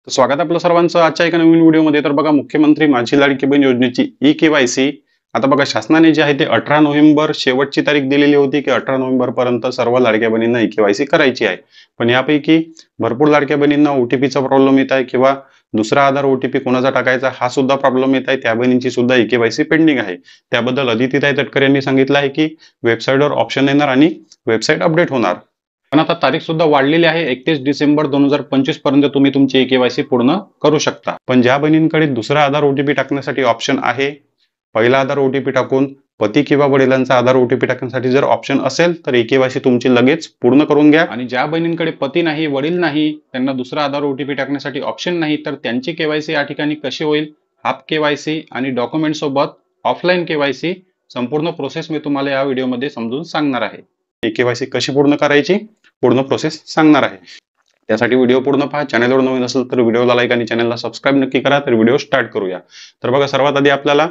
तर स्वागत आहे आपलं सर्वांचं आजच्या एका नवीन व्हिडिओमध्ये. तर बघा, मुख्यमंत्री माझी लाडकी बहीण योजनेची ई-केवायसी आता बघा शासनाने जे आहे ते 18 नोव्हेंबर शेवटची तारीख दिलेली होती की 18 नोव्हेंबर पर्यंत सर्व लाडक्या बहिणींना ई-केवायसी करायची आहे. पण यापैकी भरपूर लाडक्या बहिणींना ओटीपीचा प्रॉब्लेम येत आहे किंवा दुसरा आधार ओटीपी कोणाचा टाकायचा हा सुद्धा प्रॉब्लेम येत आहे. त्या बहिणींची सुद्धा ई-केवायसी पेंडिंग आहे. त्याबद्दल अदितीताई तटकर यांनी सांगितलं आहे की वेबसाईटवर ऑप्शन येणार आणि वेबसाईट अपडेट होणार. पण आता तारीख सुद्धा वाढलेली आहे. 31 डिसेंबर 2025 पर्यंत तुम्ही तुमची ई-केवायसी पूर्ण करू शकता. पण ज्या बहिणींकडे दुसरा आधार ओटीपी टाकण्यासाठी ऑप्शन आहे, पहिला आधार ओटीपी टाकून पती किंवा वडिलांचा आधार ओटीपी टाकण्यासाठी जर ऑप्शन असेल तर ई-केवायसी तुमची लगेच पूर्ण करून घ्या. आणि ज्या बहिणींकडे पती नाही, वडील नाही, त्यांना दुसरा आधार ओटीपी टाकण्यासाठी ऑप्शन नाही, तर त्यांची केवायसी या ठिकाणी कशी होईल, हाफ केवायसी आणि डॉक्युमेंट सोबत ऑफलाईन केवायसी संपूर्ण प्रोसेस मी तुम्हाला या व्हिडिओमध्ये समजून सांगणार आहे. ई-केवायसी कशी पूर्ण करायची पूर्ण प्रोसेस सांगणार आहे. त्यासाठी व्हिडिओ पूर्ण पहा. चॅनलवर नवीन असेल तर व्हिडिओला लाईक आणि चॅनलला सबस्क्राईब नक्की करा. तर व्हिडिओ स्टार्ट करूया. तर बघा, सर्वात आधी आपल्याला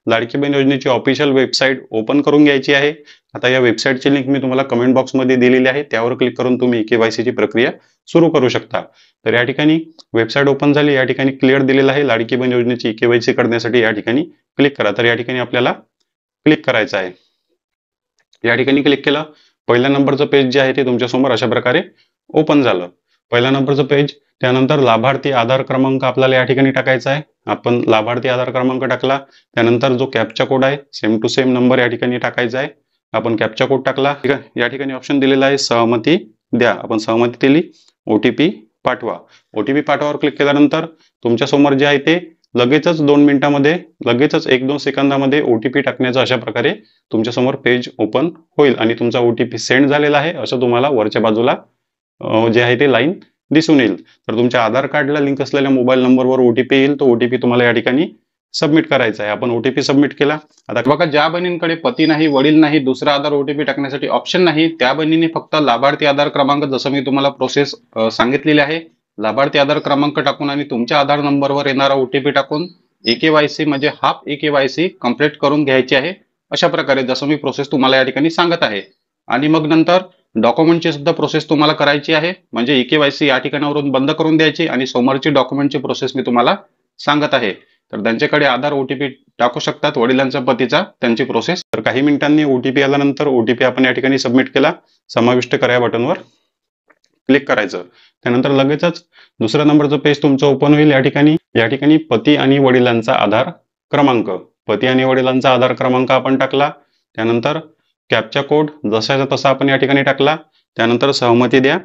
लाडकी बहीण योजनेची ऑफिशियल वेबसाईट ओपन करून घ्यायची आहे. आता या वेबसाईटची लिंक मी तुम्हाला कमेंट बॉक्समध्ये दिलेली आहे. त्यावर क्लिक करून तुम्ही ई-केवायसीची प्रक्रिया सुरू करू शकता. तर या ठिकाणी वेबसाईट ओपन झाली. या ठिकाणी क्लिअर दिलेलं आहे. लाडकी बहीण योजनेची ई-केवायसी करण्यासाठी या ठिकाणी क्लिक करा. तर या ठिकाणी आपल्याला क्लिक करायचं आहे. या ठिकाणी क्लिक केलं. पहिल्या नंबरचं पेज जे आहे ते तुमच्यासमोर अशा प्रकारे ओपन झालं. पहिल्या नंबरचं पेज, त्यानंतर लाभार्थी आधार क्रमांक आपल्याला या ठिकाणी टाकायचा आहे. आपण लाभार्थी आधार क्रमांक टाकला. त्यानंतर जो कॅप्चा कोड आहे सेम टू सेम नंबर या ठिकाणी टाकायचा आहे. आपण कॅप्चा कोड टाकला. ठीक आहे. या ठिकाणी ऑप्शन दिलेला आहे सहमती द्या. आपण सहमती दिली. ओटीपी पाठवा. ओटीपी पाठवावर क्लिक केल्यानंतर तुमच्यासमोर जे आहे ते लगेचच 2 मिनिटांमध्ये, लगेचच 1-2 सेकंदामध्ये ओटीपी टाकण्याचं अशा प्रकारे तुमच्यासमोर पेज ओपन होईल आणि तुमचा ओटीपी सेंड झालेला आहे असं तुम्हाला वरच्या बाजूला जे आहे ते लाईन दिसून येईल. तर तुमच्या आधार कार्डला लिंक असलेल्या मोबाईल नंबरवर ओटीपी येईल. तो ओटीपी तुम्हाला या ठिकाणी सबमिट करायचा आहे. आपण ओटीपी सबमिट केला. आता बघा, ज्या बहिणींकडे पती नाही, वडील नाही, दुसरा आधार ओटीपी टाकण्यासाठी ऑप्शन नाही, त्या बहिणींनी फक्त लाभार्थी आधार क्रमांक, जसं मी तुम्हाला प्रोसेस सांगितलेली आहे, लाभार्थी आधार क्रमांक टाकून आणि तुमच्या आधार नंबरवर येणारा ओटीपी टाकून ई-केवायसी म्हणजे हाफ ई-केवायसी कंप्लीट करून घ्यायची आहे. अशा प्रकारे जसं मी प्रोसेस तुम्हाला या ठिकाणी सांगत आहे. आणि मग नंतर डॉक्युमेंटची सुद्धा प्रोसेस तुम्हाला करायची आहे. म्हणजे ई-केवायसी या ठिकाणावरून बंद करून द्यायची आणि समोरची डॉक्युमेंटची प्रोसेस मी तुम्हाला सांगत आहे. तर त्यांच्याकडे आधार ओटीपी टाकू शकतात, वडिलांचा, पतीचा, त्यांची प्रोसेस. तर काही मिनिटांनी ओटीपी आल्यानंतर ओटीपी आपण या ठिकाणी सबमिट केला. समाविष्ट करा या बटनवर क्लिक करायचं. त्यानंतर लगेचच दुसऱ्या नंबरचं पेज तुमचं ओपन होईल. या ठिकाणी पती आणि वडिलांचा आधार क्रमांक, पती आणि वडिलांचा आधार क्रमांक आपण टाकला. त्यानंतर कॅप्चा कोड जसाचा तसा आपण या ठिकाणी टाकला. त्यानंतर सहमती द्या,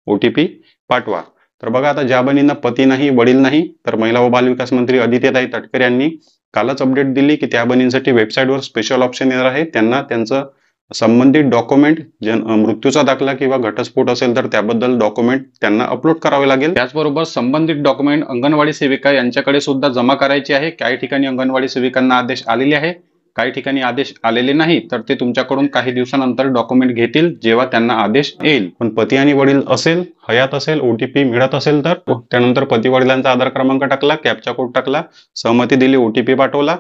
ओटीपी पाठवा. तर बघा, आता ज्या बहिणींना पती नाही, वडील नाही, तर महिला व बालविकास मंत्री अदितीताई तटकर यांनी कालच अपडेट दिली की त्या बहिणींसाठी वेबसाईटवर स्पेशल ऑप्शन येणार आहे. त्यांना त्यांचं संबंधित डॉक्युमेंट, मृत्यूचा दाखला किंवा घटस्फोट असेल तर त्याबद्दल डॉक्युमेंट त्यांना अपलोड करावे लागेल. त्याचबरोबर संबंधित डॉक्युमेंट अंगणवाडी सेविका यांच्याकडे सुद्धा जमा करायचे आहे. काही ठिकाणी अंगणवाडी सेविकांना आदेश आलेले आहे, काही ठिकाणी आदेश आलेले नाही, तर ते तुमच्याकडून काही दिवसानंतर डॉक्युमेंट घेतील जेव्हा त्यांना आदेश येईल. पण पती आणि वडील असेल, हयात असेल, ओटीपी मिळत असेल तर त्यानंतर पती वडिलांचा आधार क्रमांक टाकला, कॅप्चा कोड टाकला, सहमती दिली, ओटीपी पाठवला.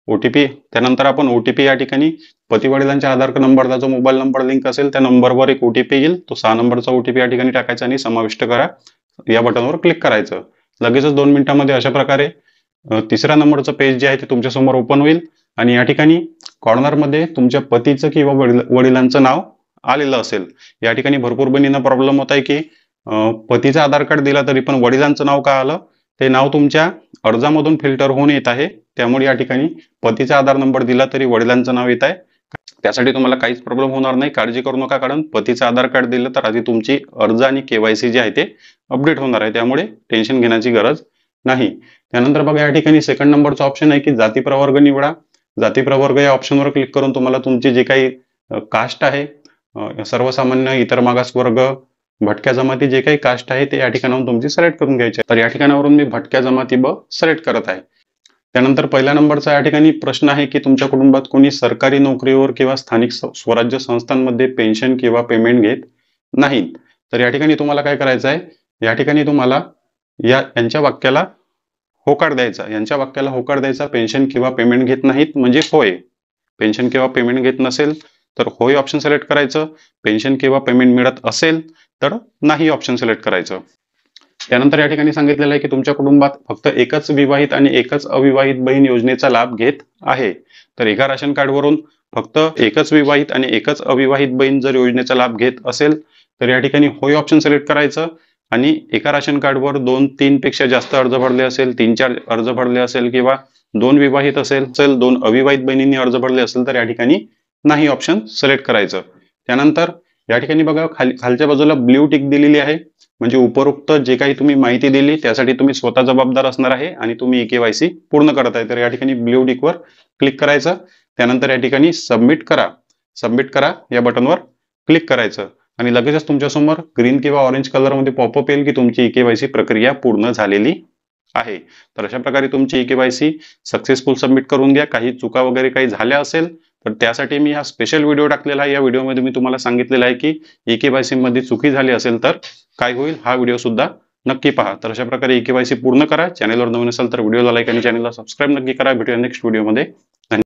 ओटीपी त्यानंतर आपण ओटीपी या ठिकाणी पती वडिलांच्या आधार नंबरचा जो मोबाईल नंबर लिंक असेल त्या नंबरवर एक ओटीपी येईल. तो 6 नंबरचा ओटीपी या ठिकाणी टाकायचा आणि समाविष्ट करा या बटनवर क्लिक करायचं. लगेचच 2 मिनिटांमध्ये अशा प्रकारे तिसऱ्या नंबरचं पेज जे आहे ते तुमच्या समोर ओपन होईल आणि या ठिकाणी कॉर्नरमध्ये तुमच्या पतीचं किंवा वडिलांचं नाव आलेलं असेल. या ठिकाणी भरपूर बहिणींना प्रॉब्लेम होत आहे की पतीचं आधार कार्ड दिला तरी पण वडिलांचं नाव का आलं, ते नाव तुमच्या अर्जामधून फिल्टर होऊन येत आहे. त्यामुळे या ठिकाणी पतीचा आधार नंबर दिला तरी वडिलांचं नाव येत आहे. त्यासाठी तुम्हाला काहीच प्रॉब्लेम होणार नाही, काळजी करू नका. कारण पतीचं आधार कार्ड दिलं तर आधी तुमची अर्ज आणि केवायसी जे आहे ते अपडेट होणार आहे. त्यामुळे टेन्शन घेण्याची गरज नाही. त्यानंतर बघा, या ठिकाणी सेकंड नंबरचा ऑप्शन आहे की जाती प्रवर्ग निवडा. जाती प्रवर्ग या ऑप्शनवर क्लिक करून तुम्हाला तुमची जे काही कास्ट आहे, सर्वसामान्य, इतर मागासवर्ग, भटक्या जमाती, जे काही कास्ट आहे ते या ठिकाणावरून तुमची सिलेक्ट करून घ्यायची आहे. तर या ठिकाणावरून मी भटक्या जमाती ब सिलेक्ट करत आहे. त्यानंतर पहिल्या नंबरचा या ठिकाणी प्रश्न आहे की तुमच्या कुटुंबात कोणी सरकारी नोकरीवर किंवा स्थानिक स्वराज्य संस्थांमध्ये पेन्शन किंवा पेमेंट घेत नाहीत. तर या ठिकाणी तुम्हाला काय करायचं आहे, या ठिकाणी तुम्हाला यांच्या वाक्याला होकार द्यायचा. यांच्या वाक्याला होकार द्यायचा. पेन्शन किंवा पेमेंट घेत नाहीत म्हणजे होय. पेन्शन किंवा पेमेंट घेत नसेल तर होय ऑप्शन सिलेक्ट करायचं. पेन्शन किंवा पेमेंट मिळत असेल तर नाही ऑप्शन सिलेक्ट करायचं. त्यानंतर या ठिकाणी सांगितलेलं आहे की तुमच्या कुटुंबात फक्त एकच विवाहित आणि एकच अविवाहित बहीण योजनेचा लाभ घेत आहे. तर एका राशन कार्डवरून फक्त एकच विवाहित आणि एकच अविवाहित बहीण जर योजनेचा लाभ घेत असेल तर या ठिकाणी होय ऑप्शन सिलेक्ट करायचं आणि एका राशन कार्डवर 2-3 पेक्षा जास्त अर्ज भरले असेल, 3-4 अर्ज भरले असेल किंवा 2 विवाहित असेल, 2 अविवाहित बहिणींनी अर्ज भरले असेल तर या ठिकाणी नाही ऑप्शन सिलेक्ट करायचं. त्यानंतर या ठिकाणी बघा खालच्या बाजूला ब्ल्यू टिक दिलेली आहे, म्हणजे उपरोक्त जे काही तुम्ही माहिती दिली त्यासाठी तुम्ही स्वतः जबाबदार असणार आहे आणि तुम्ही ई-के-वाय-सी पूर्ण करत आहे. तर या ठिकाणी ब्ल्यू टिकवर क्लिक करायचं. त्यानंतर या ठिकाणी सबमिट करा या बटनवर क्लिक करायचं आणि लगेचच तुमच्यासमोर ग्रीन किंवा ऑरेंज कलरमध्ये पॉपअप येईल की तुमची ई-के-वाय-सी प्रक्रिया पूर्ण झालेली आहे. तर अशा प्रकारे तुमची ई-के-वाय-सी सक्सेसफुल सबमिट करून घ्या. काही चुका वगैरे काही झाल्या असेल तर त्यासाठी मी हा स्पेशल व्हिडिओ टाकलेला आहे. या व्हिडिओमध्ये मी तुम्हाला सांगितलेलं आहे की ई-के-वाय-सी मध्ये चुकी झाली असेल तर काय होईल, हा व्हिडिओ सुद्धा नक्की पहा. तर अशा प्रकारे ई-के-वाय-सी पूर्ण करा. चॅनलवर नवीन असेल तर व्हिडिओला लाईक आणि चॅनलला सबस्क्राईब नक्की करा. भेटूया नेक्स्ट व्हिडिओमध्ये.